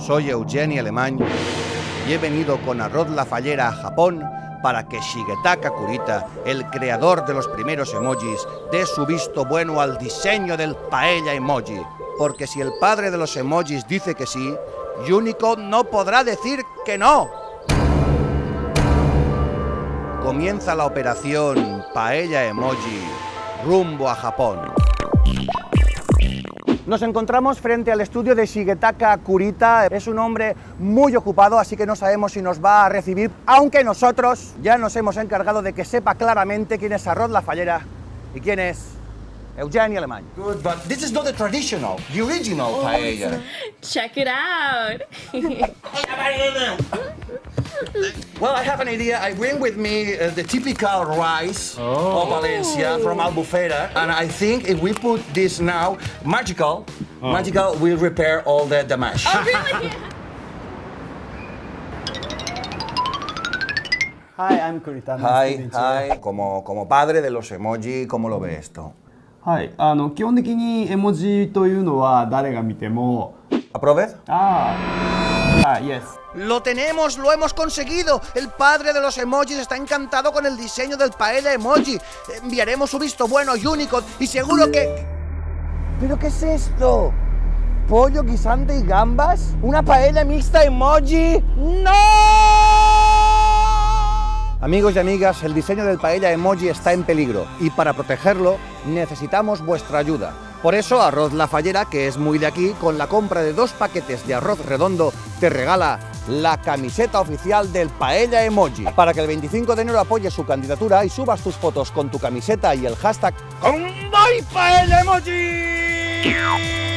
Soy Eugeni Alemany y he venido con Arroz La Fallera a Japón para que Shigetaka Kurita, el creador de los primeros emojis, dé su visto bueno al diseño del paella emoji. Porque si el padre de los emojis dice que sí, Unicode no podrá decir que no. Comienza la operación Paella Emoji rumbo a Japón. Nos encontramos frente al estudio de Shigetaka Kurita. Es un hombre muy ocupado, así que no sabemos si nos va a recibir, aunque nosotros ya nos hemos encargado de que sepa claramente quién es Arroz La Fallera y quién es Eugeni Alemany. Good, but this is not the traditional, the original paella. Check it out. Well, I have an idea. I bring with me the typical rice of Valencia from Albufera, and I think if we put this now, magical will repair all the damage. Oh, really? Hi, I'm Kurita. Hi. Como padre de los emoji, ¿cómo lo ve esto? はい、基本的に絵文字というのは誰が見ても ¿Aprobed? yes. ¡Lo tenemos! ¡Lo hemos conseguido! El padre de los emojis está encantado con el diseño del paella emoji. Enviaremos su visto bueno a Unicode y seguro que... ¿Pero qué es esto? ¿Pollo, guisante y gambas? ¿Una paella mixta emoji? ¡No! Amigos y amigas, el diseño del paella emoji está en peligro y para protegerlo necesitamos vuestra ayuda. Por eso Arroz La Fallera, que es muy de aquí, con la compra de 2 paquetes de arroz redondo, te regala la camiseta oficial del paella emoji. Para que el 25 de enero apoyes su candidatura y subas tus fotos con tu camiseta y el hashtag #ConvoyPaellaEmoji.